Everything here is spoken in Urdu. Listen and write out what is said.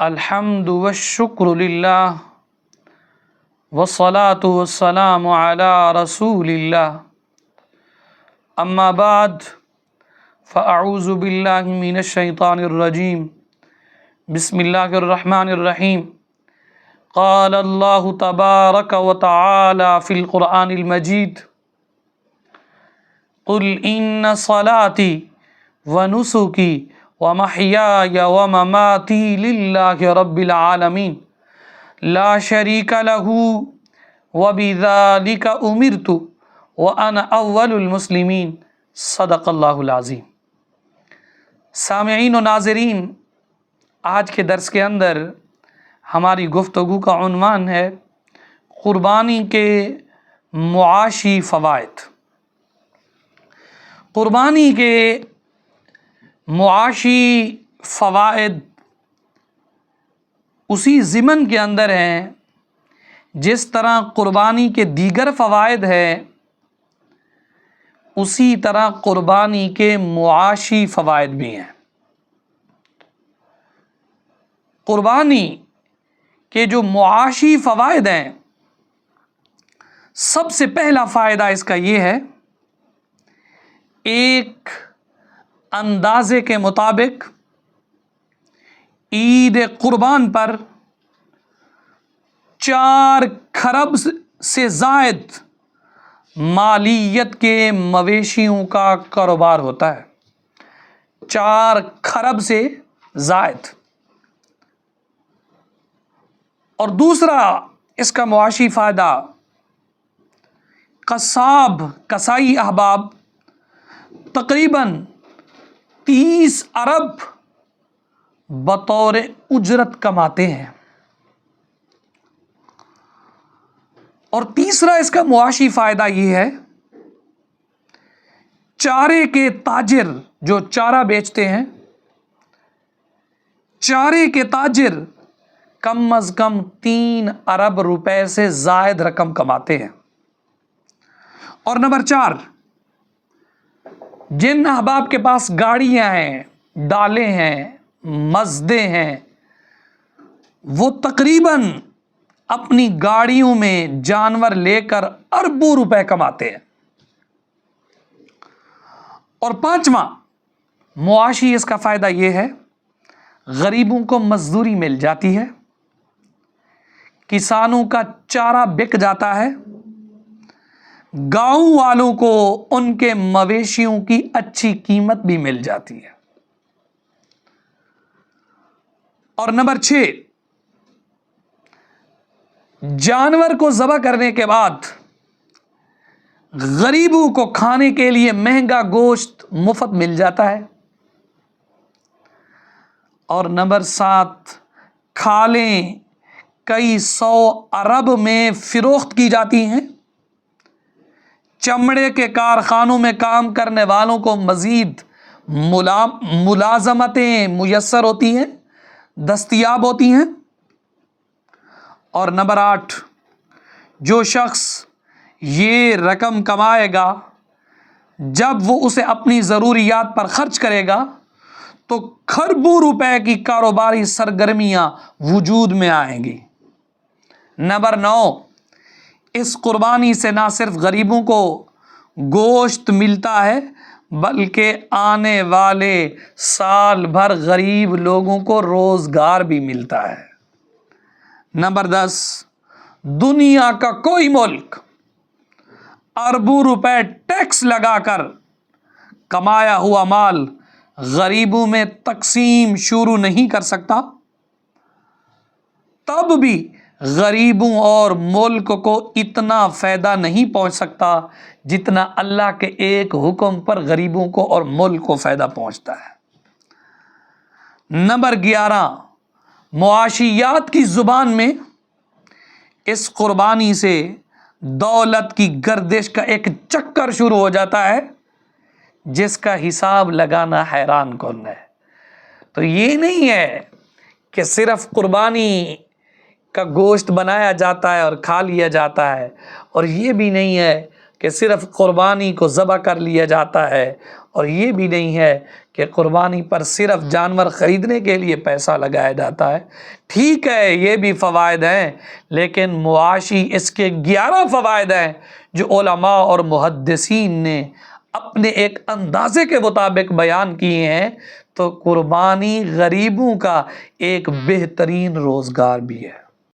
الحمد والشکر للہ والصلاة والسلام علی رسول اللہ اما بعد فاعوذ باللہ من الشیطان الرجیم بسم اللہ الرحمن الرحیم قال اللہ تبارک وتعالی فی القرآن المجید قل ان صلاتی ونسکی ومحیای ومماتی للہ رب العالمین لا شریک لہ وبذالک امرت وانا اول المسلمین صدق اللہ العظیم۔ سامعین و ناظرین، آج کے درس کے اندر ہماری گفتگو کا عنوان ہے قربانی کے معاشی فوائد۔ قربانی کے معاشی فوائد اسی ضمن کے اندر ہیں جس طرح قربانی کے دیگر فوائد ہیں، اسی طرح قربانی کے معاشی فوائد بھی ہیں۔ قربانی کے جو معاشی فوائد ہیں، سب سے پہلا فائدہ اس کا یہ ہے، ایک اندازے کے مطابق عید قربان پر 4 کھرب سے زائد مالیت کے مویشیوں کا کاروبار ہوتا ہے۔ 4 کھرب سے زائد۔ اور دوسرا اس کا معاشی فائدہ، کسائی احباب تقریباً 30 ارب بطور اجرت کماتے ہیں۔ اور تیسرا اس کا معاشی فائدہ یہ ہے، چارے کے تاجر جو چارہ بیچتے ہیں، چارے کے تاجر کم از کم 3 ارب روپے سے زائد رقم کماتے ہیں۔ اور نمبر 4، جن احباب کے پاس گاڑیاں ہیں، ڈالے ہیں، مزدے ہیں، وہ تقریباً اپنی گاڑیوں میں جانور لے کر اربوں روپے کماتے ہیں۔ اور 5واں معاشی اس کا فائدہ یہ ہے، غریبوں کو مزدوری مل جاتی ہے، کسانوں کا چارہ بک جاتا ہے، گاؤں والوں کو ان کے مویشیوں کی اچھی قیمت بھی مل جاتی ہے۔ اور نمبر 6، جانور کو ذبح کرنے کے بعد غریبوں کو کھانے کے لیے مہنگا گوشت مفت مل جاتا ہے۔ اور نمبر 7، کھالیں کئی 100 ارب میں فروخت کی جاتی ہیں۔ چمڑے کے کارخانوں میں کام کرنے والوں کو مزید ملازمتیں میسر ہوتی ہیں، دستیاب ہوتی ہیں۔ اور نمبر 8، جو شخص یہ رقم کمائے گا، جب وہ اسے اپنی ضروریات پر خرچ کرے گا تو کھربوں روپے کی کاروباری سرگرمیاں وجود میں آئیں گی۔ نمبر 9، اس قربانی سے نہ صرف غریبوں کو گوشت ملتا ہے بلکہ آنے والے سال بھر غریب لوگوں کو روزگار بھی ملتا ہے۔ نمبر 10، دنیا کا کوئی ملک اربوں روپے ٹیکس لگا کر کمایا ہوا مال غریبوں میں تقسیم شروع نہیں کر سکتا، تب بھی غریبوں اور ملک کو اتنا فائدہ نہیں پہنچ سکتا جتنا اللہ کے ایک حکم پر غریبوں کو اور ملک کو فائدہ پہنچتا ہے۔ نمبر 11، معاشیات کی زبان میں اس قربانی سے دولت کی گردش کا ایک چکر شروع ہو جاتا ہے جس کا حساب لگانا حیران کن ہے۔ تو یہ نہیں ہے کہ صرف قربانی کا گوشت بنایا جاتا ہے اور کھا لیا جاتا ہے، اور یہ بھی نہیں ہے کہ صرف قربانی کو ذبح کر لیا جاتا ہے اور یہ بھی نہیں ہے کہ قربانی پر صرف جانور خریدنے کے لیے پیسہ لگایا جاتا ہے. ٹھیک ہے یہ بھی فوائد ہیں، لیکن معاشی اس کے 11 فوائد ہیں جو علماء اور محدثین نے اپنے ایک اندازے کے مطابق بیان کیے ہیں. تو قربانی غریبوں کا ایک بہترین روزگار بھی ہے.